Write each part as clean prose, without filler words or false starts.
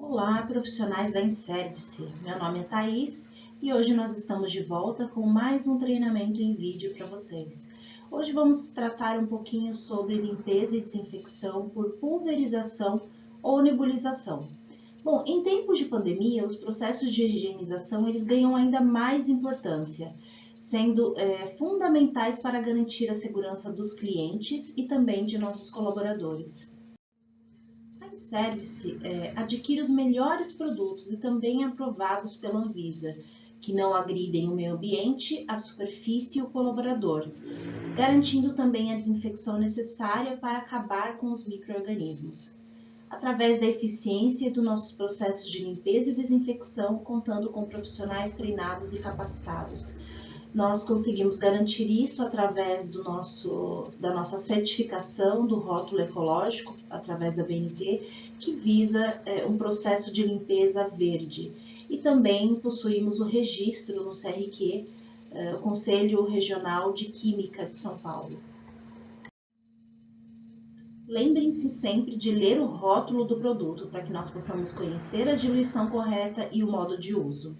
Olá, profissionais da InService. Meu nome é Thaís e hoje nós estamos de volta com mais um treinamento em vídeo para vocês. Hoje vamos tratar um pouquinho sobre limpeza e desinfecção por pulverização ou nebulização. Bom, em tempos de pandemia, os processos de higienização eles ganham ainda mais importância, sendo fundamentais para garantir a segurança dos clientes e também de nossos colaboradores. A Service adquire os melhores produtos e também aprovados pela Anvisa, que não agridem o meio ambiente, a superfície e o colaborador, garantindo também a desinfecção necessária para acabar com os micro-organismos. Através da eficiência dos nossos processos de limpeza e desinfecção, contando com profissionais treinados e capacitados. Nós conseguimos garantir isso através da nossa certificação do rótulo ecológico, através da BNT, que visa um processo de limpeza verde. E também possuímos o registro no CRQ, o Conselho Regional de Química de São Paulo. Lembrem-se sempre de ler o rótulo do produto para que nós possamos conhecer a diluição correta e o modo de uso.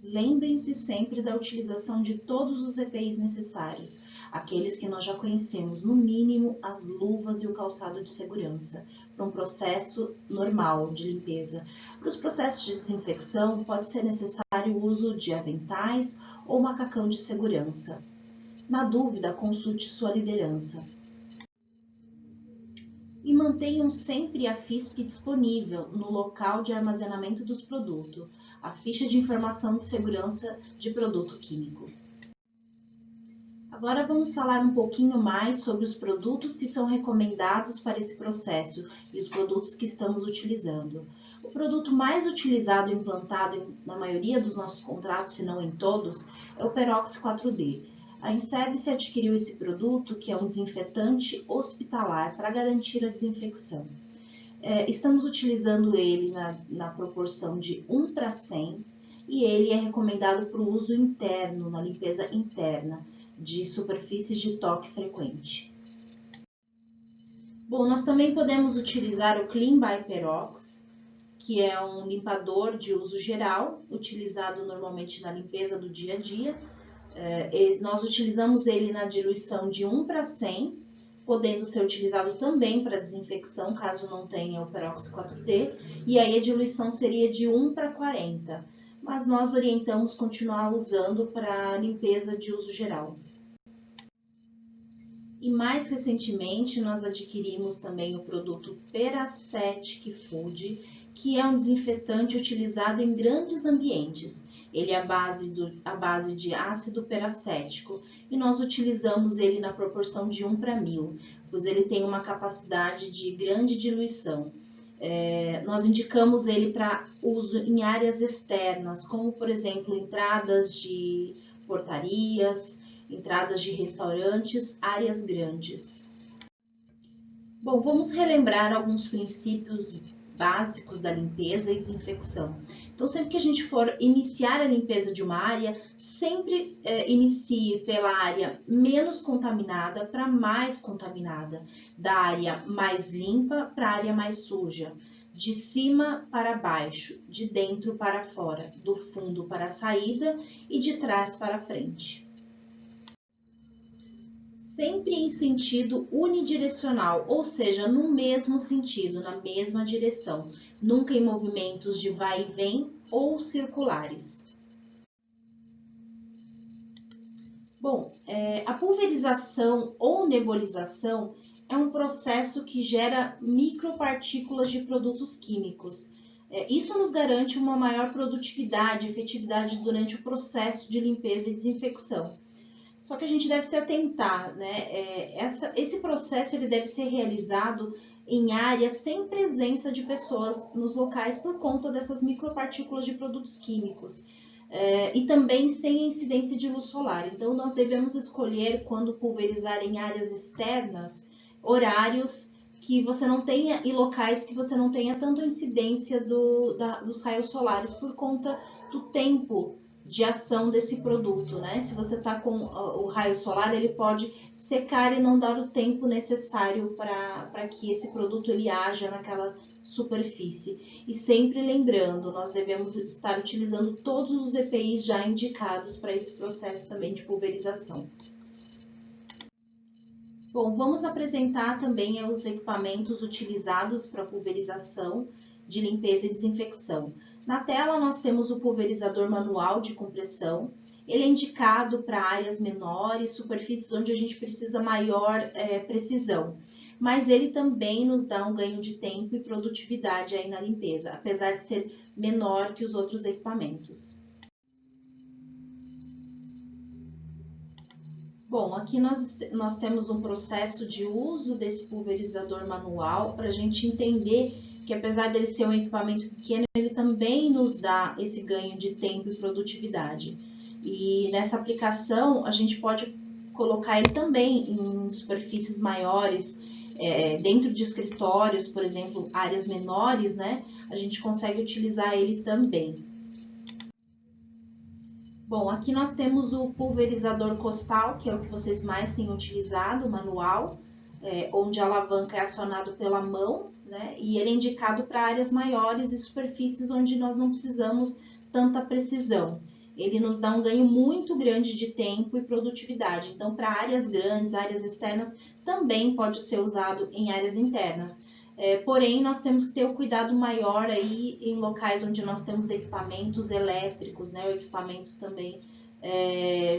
Lembrem-se sempre da utilização de todos os EPIs necessários, aqueles que nós já conhecemos, no mínimo as luvas e o calçado de segurança, para um processo normal de limpeza. Para os processos de desinfecção, pode ser necessário o uso de aventais ou macacão de segurança. Na dúvida, consulte sua liderança. E mantenham sempre a FISP disponível no local de armazenamento dos produtos, a ficha de informação de segurança de produto químico. Agora vamos falar um pouquinho mais sobre os produtos que são recomendados para esse processo e os produtos que estamos utilizando. O produto mais utilizado e implantado na maioria dos nossos contratos, se não em todos, é o Perox 4D. A InService adquiriu esse produto, que é um desinfetante hospitalar, para garantir a desinfecção. Estamos utilizando ele na proporção de 1:100 e ele é recomendado para o uso interno, na limpeza interna, de superfícies de toque frequente. Bom, nós também podemos utilizar o Clean by Perox, que é um limpador de uso geral, utilizado normalmente na limpeza do dia a dia. Nós utilizamos ele na diluição de 1:100, podendo ser utilizado também para desinfecção, caso não tenha o Perox 4D, e aí a diluição seria de 1:40, mas nós orientamos continuar usando para limpeza de uso geral. E mais recentemente nós adquirimos também o produto Peracetic Food, que é um desinfetante utilizado em grandes ambientes. Ele é à base de ácido peracético e nós utilizamos ele na proporção de 1:1000, pois ele tem uma capacidade de grande diluição. Nós indicamos ele para uso em áreas externas, como por exemplo entradas de portarias, entradas de restaurantes, áreas grandes. Bom, vamos relembrar alguns princípios básicos da limpeza e desinfecção. Então, sempre que a gente for iniciar a limpeza de uma área, sempre inicie pela área menos contaminada para mais contaminada, da área mais limpa para a área mais suja, de cima para baixo, de dentro para fora, do fundo para a saída e de trás para frente. Sempre em sentido unidirecional, ou seja, no mesmo sentido, na mesma direção, nunca em movimentos de vai e vem ou circulares. Bom, a pulverização ou nebulização é um processo que gera micropartículas de produtos químicos. Isso nos garante uma maior produtividade e efetividade durante o processo de limpeza e desinfecção. Só que a gente deve se atentar, né? Esse processo ele deve ser realizado em áreas sem presença de pessoas nos locais por conta dessas micropartículas de produtos químicos. E também sem incidência de luz solar. Então, nós devemos escolher, quando pulverizar em áreas externas, horários que você não tenha e locais que você não tenha tanta incidência dos raios solares por conta do tempo de ação desse produto, né? Se você está com o raio solar, ele pode secar e não dar o tempo necessário para que esse produto ele haja naquela superfície. E sempre lembrando, nós devemos estar utilizando todos os EPIs já indicados para esse processo também de pulverização. Bom, vamos apresentar também os equipamentos utilizados para pulverização de limpeza e desinfecção. Na tela nós temos o pulverizador manual de compressão. Ele é indicado para áreas menores, superfícies onde a gente precisa maior precisão. Mas ele também nos dá um ganho de tempo e produtividade aí na limpeza, apesar de ser menor que os outros equipamentos. Bom, aqui nós temos um processo de uso desse pulverizador manual para a gente entender que apesar dele ser um equipamento pequeno, ele também nos dá esse ganho de tempo e produtividade. E nessa aplicação, a gente pode colocar ele também em superfícies maiores, dentro de escritórios, por exemplo, áreas menores, né? A gente consegue utilizar ele também. Bom, aqui nós temos o pulverizador costal, que é o que vocês mais têm utilizado, o manual, onde a alavanca é acionada pela mão, né? E ele é indicado para áreas maiores e superfícies onde nós não precisamos tanta precisão. Ele nos dá um ganho muito grande de tempo e produtividade. Então, para áreas grandes, áreas externas, também pode ser usado em áreas internas. Porém, nós temos que ter o cuidado maior aí em locais onde nós temos equipamentos elétricos, né? Ou equipamentos também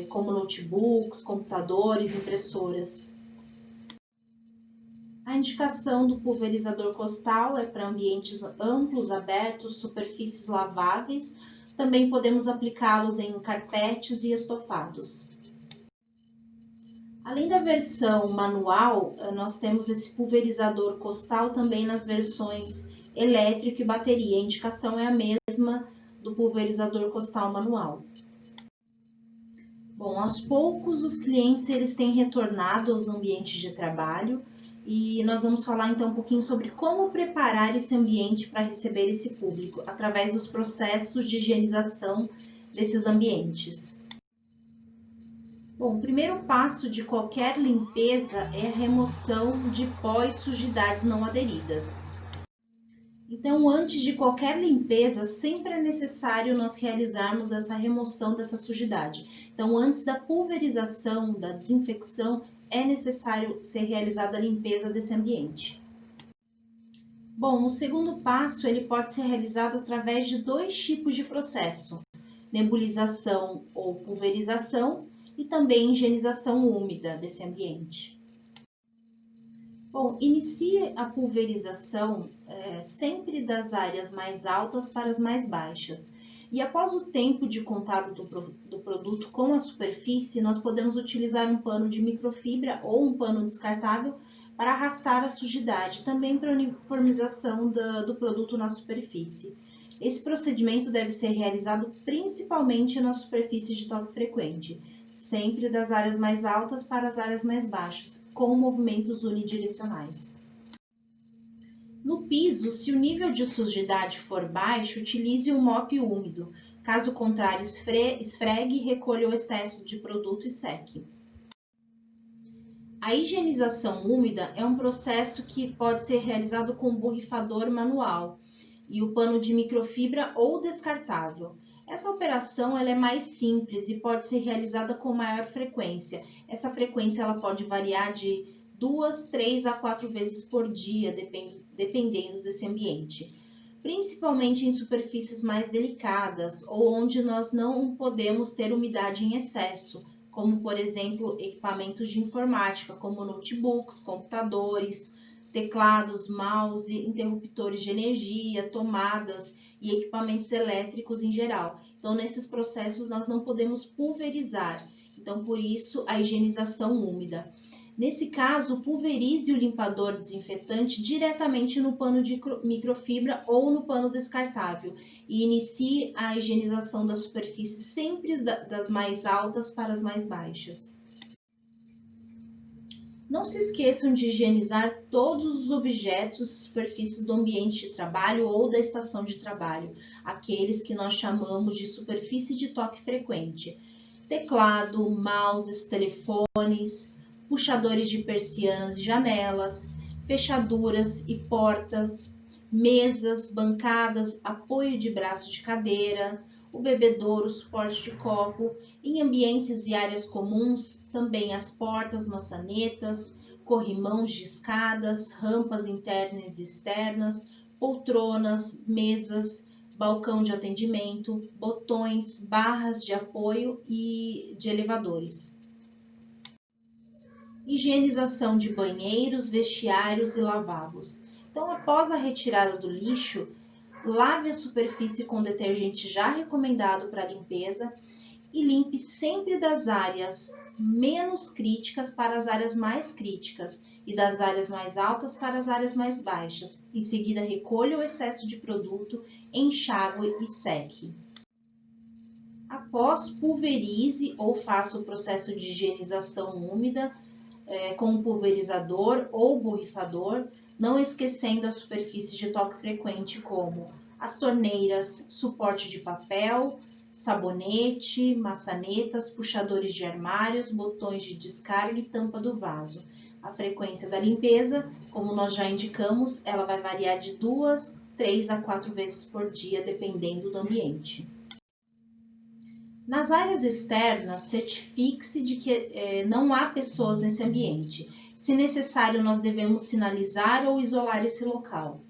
como notebooks, computadores, impressoras. A indicação do pulverizador costal é para ambientes amplos, abertos, superfícies laváveis. Também podemos aplicá-los em carpetes e estofados. Além da versão manual, nós temos esse pulverizador costal também nas versões elétrico e bateria. A indicação é a mesma do pulverizador costal manual. Bom, aos poucos os clientes eles têm retornado aos ambientes de trabalho e nós vamos falar então um pouquinho sobre como preparar esse ambiente para receber esse público, através dos processos de higienização desses ambientes. Bom, o primeiro passo de qualquer limpeza é a remoção de pó e sujidades não aderidas. Então, antes de qualquer limpeza, sempre é necessário nós realizarmos essa remoção dessa sujidade. Então, antes da pulverização, da desinfecção, é necessário ser realizada a limpeza desse ambiente. Bom, o segundo passo ele pode ser realizado através de dois tipos de processo: nebulização ou pulverização, e também higienização úmida desse ambiente. Bom, inicie a pulverização sempre das áreas mais altas para as mais baixas. E após o tempo de contato do produto com a superfície, nós podemos utilizar um pano de microfibra ou um pano descartável para arrastar a sujidade, também para uniformização do produto na superfície. Esse procedimento deve ser realizado principalmente na superfície de toque frequente, sempre das áreas mais altas para as áreas mais baixas, com movimentos unidirecionais. No piso, se o nível de sujidade for baixo, utilize um mop úmido. Caso contrário, esfregue, recolha o excesso de produto e seque. A higienização úmida é um processo que pode ser realizado com um borrifador manual e o pano de microfibra ou descartável. Essa operação ela é mais simples e pode ser realizada com maior frequência. Essa frequência ela pode variar de 2, 3 a 4 vezes por dia, dependendo desse ambiente. Principalmente em superfícies mais delicadas ou onde nós não podemos ter umidade em excesso, como por exemplo equipamentos de informática, como notebooks, computadores, teclados, mouse, interruptores de energia, tomadas e equipamentos elétricos em geral. Então, nesses processos, nós não podemos pulverizar. Então, por isso, a higienização úmida. Nesse caso, pulverize o limpador desinfetante diretamente no pano de microfibra ou no pano descartável e inicie a higienização da superfície sempre das mais altas para as mais baixas. Não se esqueçam de higienizar todos os objetos e superfícies do ambiente de trabalho ou da estação de trabalho, aqueles que nós chamamos de superfície de toque frequente. Teclado, mouses, telefones, puxadores de persianas e janelas, fechaduras e portas, mesas, bancadas, apoio de braço de cadeira, o bebedouro, suporte de copo, em ambientes e áreas comuns, também as portas, maçanetas, corrimãos de escadas, rampas internas e externas, poltronas, mesas, balcão de atendimento, botões, barras de apoio e de elevadores. Higienização de banheiros, vestiários e lavabos. Então, após a retirada do lixo, lave a superfície com detergente já recomendado para limpeza e limpe sempre das áreas menos críticas para as áreas mais críticas e das áreas mais altas para as áreas mais baixas. Em seguida, recolha o excesso de produto, enxague e seque. Após, pulverize ou faça o processo de higienização úmida com um pulverizador ou borrifador, não esquecendo a superfície de toque frequente como as torneiras, suporte de papel, sabonete, maçanetas, puxadores de armários, botões de descarga e tampa do vaso. A frequência da limpeza, como nós já indicamos, ela vai variar de 2, 3 a 4 vezes por dia, dependendo do ambiente. Nas áreas externas, certifique-se de que não há pessoas nesse ambiente. Se necessário, nós devemos sinalizar ou isolar esse local.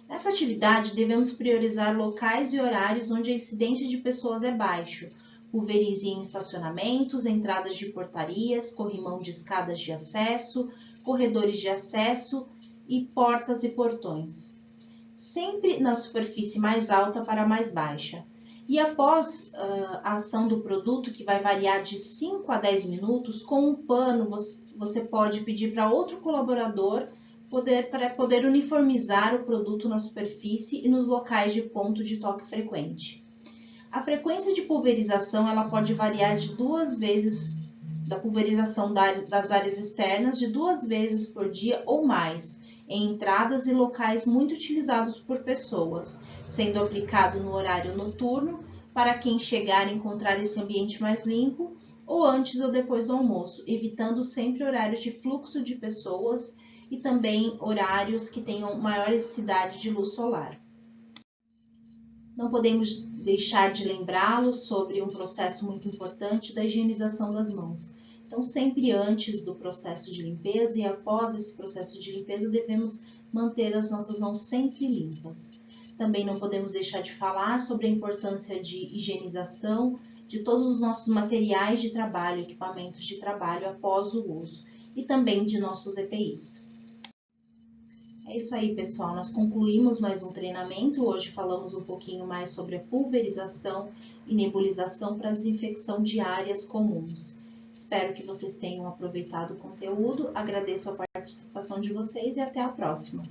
Nessa atividade, devemos priorizar locais e horários onde a incidência de pessoas é baixo. Pulverize em estacionamentos, entradas de portarias, corrimão de escadas de acesso, corredores de acesso e portas e portões. Sempre na superfície mais alta para a mais baixa. E após a ação do produto, que vai variar de 5 a 10 minutos, com um pano você pode pedir para outro colaborador para poder uniformizar o produto na superfície e nos locais de ponto de toque frequente. A frequência de pulverização ela pode variar de 2 vezes, da pulverização das áreas externas, de 2 vezes por dia ou mais, em entradas e locais muito utilizados por pessoas, sendo aplicado no horário noturno para quem chegar a encontrar esse ambiente mais limpo ou antes ou depois do almoço, evitando sempre horários de fluxo de pessoas e também horários que tenham maior necessidade de luz solar. Não podemos deixar de lembrá-lo sobre um processo muito importante da higienização das mãos. Então, sempre antes do processo de limpeza e após esse processo de limpeza, devemos manter as nossas mãos sempre limpas. Também não podemos deixar de falar sobre a importância de higienização de todos os nossos materiais de trabalho, equipamentos de trabalho após o uso e também de nossos EPIs. É isso aí, pessoal. Nós concluímos mais um treinamento. Hoje falamos um pouquinho mais sobre a pulverização e nebulização para desinfecção de áreas comuns. Espero que vocês tenham aproveitado o conteúdo. Agradeço a participação de vocês e até a próxima.